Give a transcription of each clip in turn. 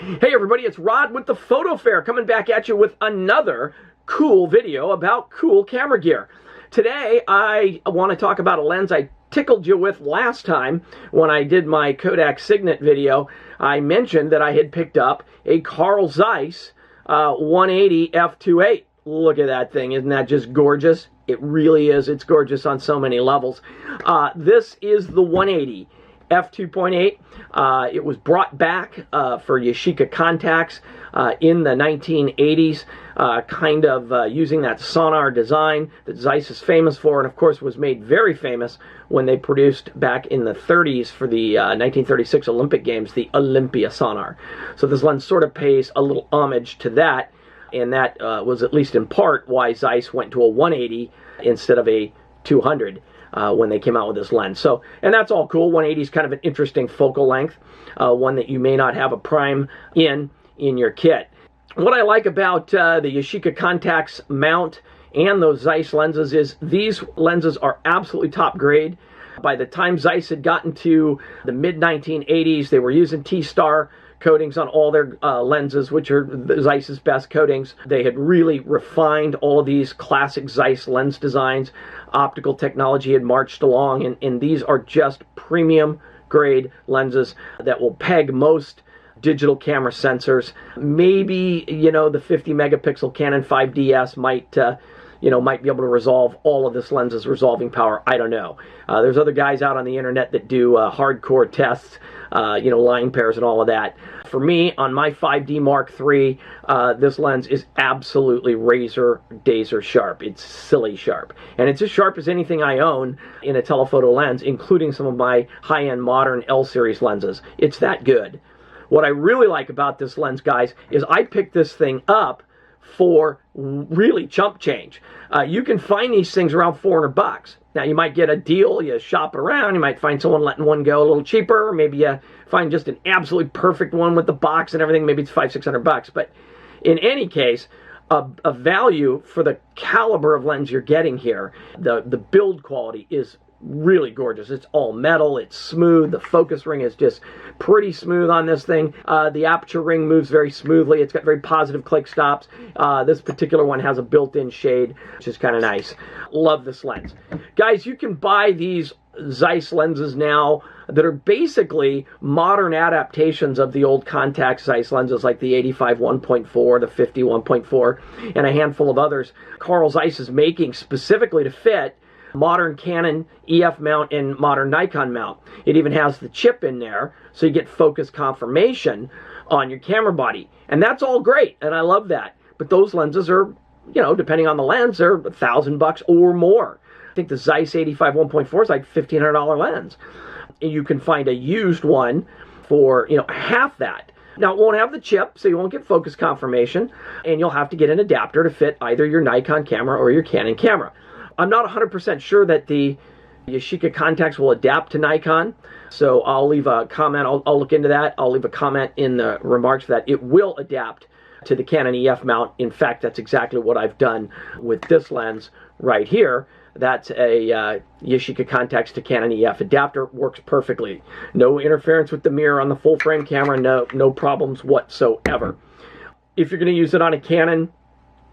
Hey everybody, it's Rod with the Photo Fair coming back at you with another cool video about cool camera gear. Today I want to talk about a lens I tickled you with last time when I did my Kodak Signet video. I mentioned that I had picked up a Carl Zeiss 180 f2.8. Look at that thing, isn't that just gorgeous? It really is. It's gorgeous on so many levels. This is the 180 f2.8. It was brought back for Yaschica Contax in the 1980s, using that sonar design that Zeiss is famous for, and of course was made very famous when they produced back in the 30s for the 1936 Olympic Games, the Olympia sonar. So this lens sort of pays a little homage to that, and that was at least in part why Zeiss went to a 180 instead of a 200. When they came out with this lens. So, and that's all cool. 180 is kind of an interesting focal length, one that you may not have a prime in your kit. What I like about the Yaschica Contax mount and those Zeiss lenses is these lenses are absolutely top grade. By the time Zeiss had gotten to the mid-1980s, they were using T-Star coatings on all their lenses, which are Zeiss's best coatings. They had really refined all of these classic Zeiss lens designs. Optical technology had marched along, and these are just premium grade lenses that will peg most digital camera sensors. Maybe, the 50 megapixel Canon 5DS might be able to resolve all of this lens's resolving power. I don't know. There's other guys out on the internet that do hardcore tests, line pairs and all of that. For me, on my 5D Mark III, this lens is absolutely razor sharp. It's silly sharp. And it's as sharp as anything I own in a telephoto lens, including some of my high-end modern L-series lenses. It's that good. What I really like about this lens, guys, is I picked this thing up for really chump change. You can find these things around $400. Now, you might get a deal, you shop around, you might find someone letting one go a little cheaper, maybe you find just an absolutely perfect one with the box and everything, maybe it's $500-600. But in any case, a value for the caliber of lens you're getting here. The build quality is really gorgeous. It's all metal, it's smooth, the focus ring is just pretty smooth on this thing. The aperture ring moves very smoothly, it's got very positive click stops. This particular one has a built-in shade, which is kind of nice. Love this lens. Guys, you can buy these Zeiss lenses now that are basically modern adaptations of the old Contax Zeiss lenses, like the 85 1.4, the 50 1.4, and a handful of others. Carl Zeiss is making specifically to fit modern Canon EF mount and modern Nikon mount. It even has the chip in there, so you get focus confirmation on your camera body. And that's all great, and I love that. But those lenses are, depending on the lens, they're $1,000 or more. I think the Zeiss 85 1.4 is like a $1,500 lens. And you can find a used one for, half that. Now, it won't have the chip, so you won't get focus confirmation, and you'll have to get an adapter to fit either your Nikon camera or your Canon camera. I'm not 100% sure that the Yaschica Contax will adapt to Nikon, so I'll leave a comment. I'll look into that. I'll leave a comment in the remarks that it will adapt to the Canon EF mount. In fact, that's exactly what I've done with this lens right here. That's a Yaschica Contax to Canon EF adapter. Works perfectly. No interference with the mirror on the full-frame camera. No problems whatsoever. If you're going to use it on a Canon,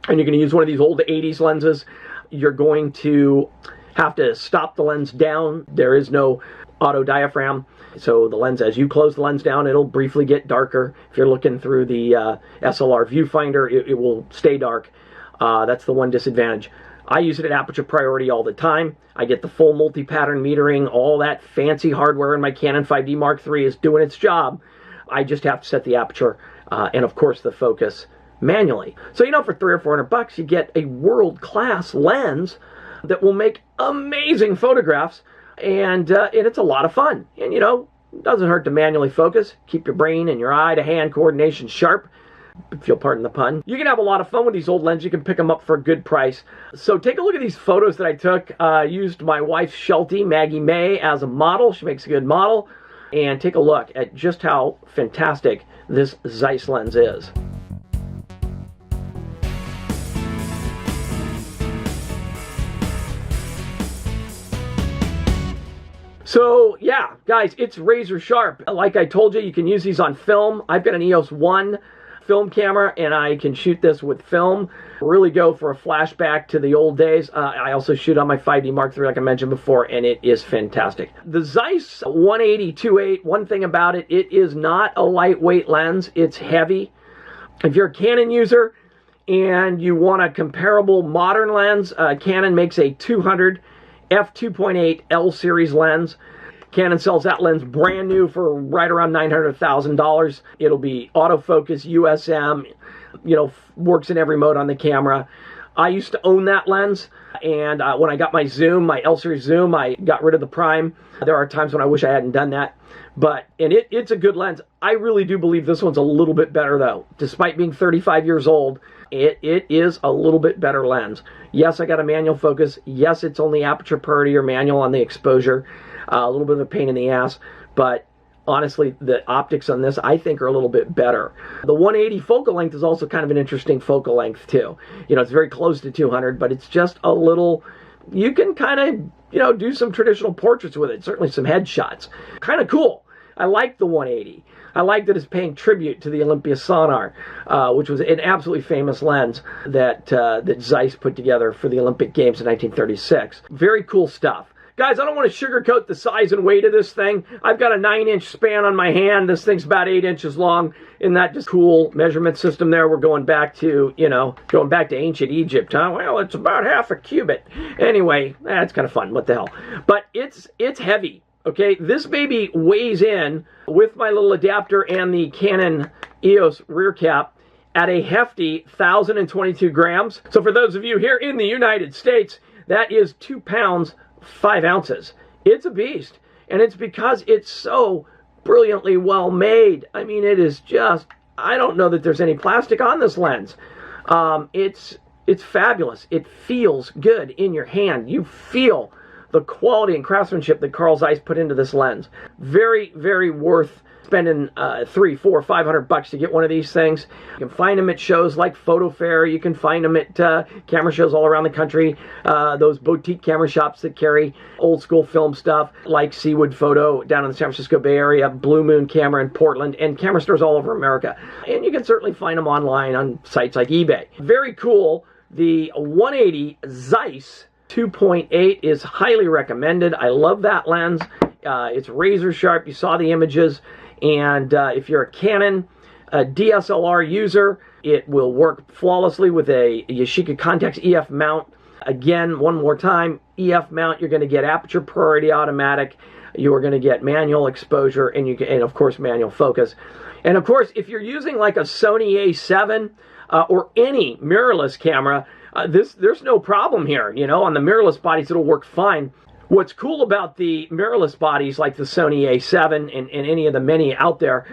and you're going to use one of these old 80s lenses, you're going to have to stop the lens down. There is no auto diaphragm, so the lens, as you close the lens down, it'll briefly get darker. If you're looking through the SLR viewfinder, it will stay dark. That's the one disadvantage. I use it at aperture priority all the time. I get the full multi-pattern metering. All that fancy hardware in my Canon 5D Mark III is doing its job. I just have to set the aperture and, of course, the focus manually. So, for $300 or $400, you get a world-class lens that will make amazing photographs, and it's a lot of fun. And, it doesn't hurt to manually focus. Keep your brain and your eye-to-hand coordination sharp, if you'll pardon the pun. You can have a lot of fun with these old lenses. You can pick them up for a good price. So take a look at these photos that I took. Used my wife's Sheltie, Maggie May, as a model. She makes a good model. And take a look at just how fantastic this Zeiss lens is. So yeah, guys, it's razor sharp. Like I told you, you can use these on film. I've got an EOS 1 film camera, and I can shoot this with film. Really go for a flashback to the old days. I also shoot on my 5D Mark III, like I mentioned before, and it is fantastic. The Zeiss 180-2.8, one thing about it, it is not a lightweight lens. It's heavy. If you're a Canon user and you want a comparable modern lens, Canon makes a 200 f2.8 L series lens. Canon sells that lens brand new for right around $900,000. It'll be autofocus, USM, you know, works in every mode on the camera. I used to own that lens, and when I got my zoom, my L series zoom, I got rid of the prime. There are times when I wish I hadn't done that, and it's a good lens. I really do believe this one's a little bit better though. Despite being 35 years old, it is a little bit better lens. Yes, I got a manual focus. Yes, it's only aperture priority or manual on the exposure. A little bit of a pain in the ass, but honestly, the optics on this, I think, are a little bit better. The 180 focal length is also kind of an interesting focal length, too. You know, it's very close to 200, but it's just a little, you can kind of, you know, do some traditional portraits with it, certainly some headshots. Kind of cool. I like the 180. I like that it's paying tribute to the Olympia Sonar, which was an absolutely famous lens that, that Zeiss put together for the Olympic Games in 1936. Very cool stuff. Guys, I don't want to sugarcoat the size and weight of this thing. I've got a 9-inch span on my hand. This thing's about 8 inches long. Isn't that just cool measurement system there? We're going back to, you know, going back to ancient Egypt, huh? Well, it's about half a cubit. Anyway, that's kind of fun. What the hell? But it's heavy, okay? This baby weighs in with my little adapter and the Canon EOS rear cap at a hefty 1,022 grams. So for those of you here in the United States, that is 2 pounds, 5 ounces. It's a beast, and it's because it's so brilliantly well made. I mean, it is just, I don't know that there's any plastic on this lens. It's fabulous. It feels good in your hand. You feel the quality and craftsmanship that Carl Zeiss put into this lens. Very, very worth spending $300, $400, $500 to get one of these things. You can find them at shows like Photo Fair. You can find them at camera shows all around the country. Those boutique camera shops that carry old school film stuff, like Seawood Photo down in the San Francisco Bay Area, Blue Moon Camera in Portland, and camera stores all over America. And you can certainly find them online on sites like eBay. Very cool. The 180 Zeiss 2.8 is highly recommended. I love that lens. It's razor sharp. You saw the images. And if you're a Canon DSLR user, it will work flawlessly with a Yaschica Contax EF mount. Again, one more time, EF mount, you're going to get aperture priority automatic. You are going to get manual exposure, and of course, manual focus. And of course, if you're using like a Sony A7 or any mirrorless camera, there's no problem here. You know, on the mirrorless bodies, it'll work fine. What's cool about the mirrorless bodies like the Sony A7 and any of the many out there,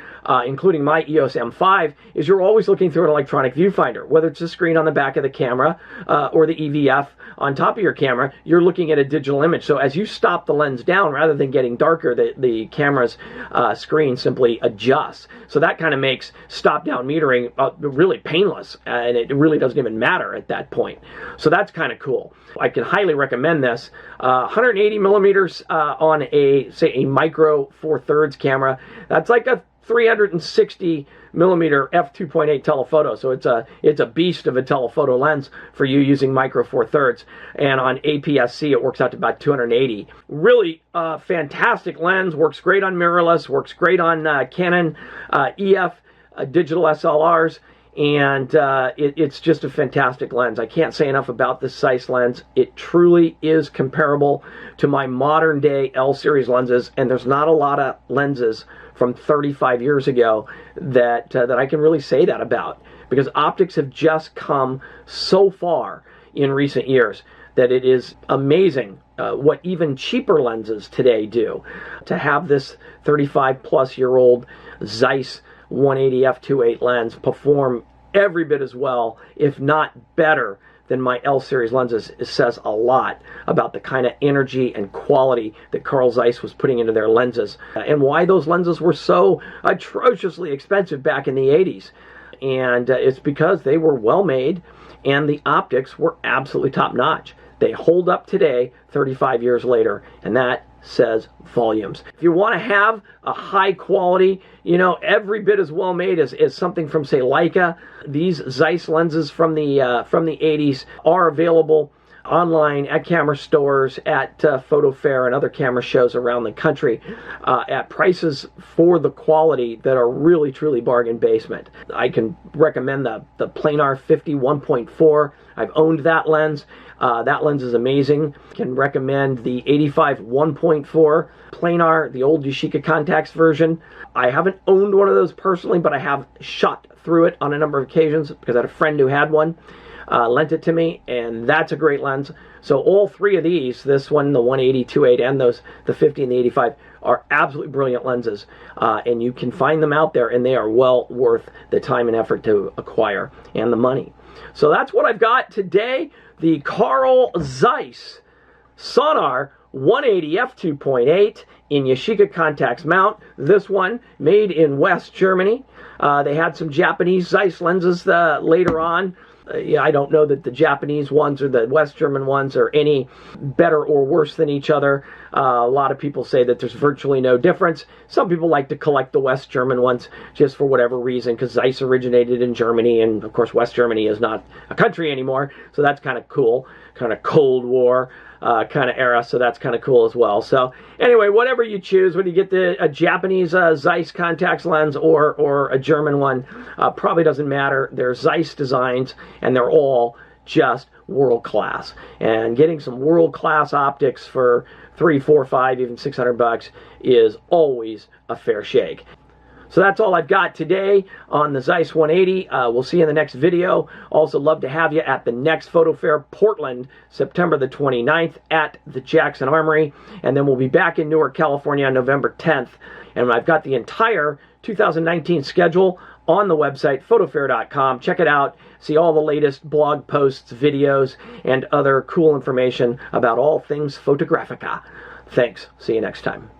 including my EOS M5, is you're always looking through an electronic viewfinder. Whether it's a screen on the back of the camera or the EVF on top of your camera, you're looking at a digital image. So as you stop the lens down, rather than getting darker, the camera's screen simply adjusts. So that kind of makes stop-down metering really painless, and it really doesn't even matter at that point. So that's kind of cool. I can highly recommend this. 180 millimeters on a micro 4/3 camera. That's like a 360 millimeter f2.8 telephoto. So it's a beast of a telephoto lens for you using micro 4/3. And on APS-C, it works out to about 280. Really fantastic lens. Works great on mirrorless. Works great on Canon EF digital SLRs. And it's just a fantastic lens. I can't say enough about this Zeiss lens. It truly is comparable to my modern day L series lenses, and there's not a lot of lenses from 35 years ago that I can really say that about, because optics have just come so far in recent years that it is amazing what even cheaper lenses today do. To have this 35-plus-year-old Zeiss 180 f2.8 lens perform every bit as well, if not better, than my L series lenses, it says a lot about the kind of energy and quality that Carl Zeiss was putting into their lenses, and why those lenses were so atrociously expensive back in the 80s. And it's because they were well made and the optics were absolutely top notch. They hold up today, 35 years later, and that says volumes. If you want to have a high quality, every bit as well made as something from, say, Leica, these Zeiss lenses from the 80s are available online at camera stores, at photo fair and other camera shows around the country at prices for the quality that are really truly bargain basement. I can recommend the planar 50 1.4. I've owned that lens. That lens is amazing. Can recommend the 85 1.4 planar, the old Yaschica Contax version. I haven't owned one of those personally, but I have shot through it on a number of occasions because I had a friend who had one. Lent it to me, and that's a great lens. So all three of these, this one, the 180, 2.8, and the 50 and the 85, are absolutely brilliant lenses. And you can find them out there, and they are well worth the time and effort to acquire, and the money. So that's what I've got today. The Carl Zeiss Sonar 180 f2.8 in Yaschica Contax mount. This one made in West Germany. They had some Japanese Zeiss lenses later on. I don't know that the Japanese ones or the West German ones are any better or worse than each other. A lot of people say that there's virtually no difference. Some people like to collect the West German ones just for whatever reason, because Zeiss originated in Germany, and of course West Germany is not a country anymore, so that's kind of cool, kind of Cold War kind of era, so that's kind of cool as well. So anyway, whatever you choose, whether you get a Japanese Zeiss Contax lens or a German one, probably doesn't matter. They're Zeiss designs, and they're all just world class. And getting some world class optics for $300, $400, $500, even $600 is always a fair shake. So that's all I've got today on the Zeiss 180. We'll see you in the next video. Also love to have you at the next Photo Fair, Portland, September the 29th at the Jackson Armory. And then we'll be back in Newark, California on November 10th. And I've got the entire 2019 schedule on the website, photofair.com. Check it out. See all the latest blog posts, videos, and other cool information about all things Photographica. Thanks. See you next time.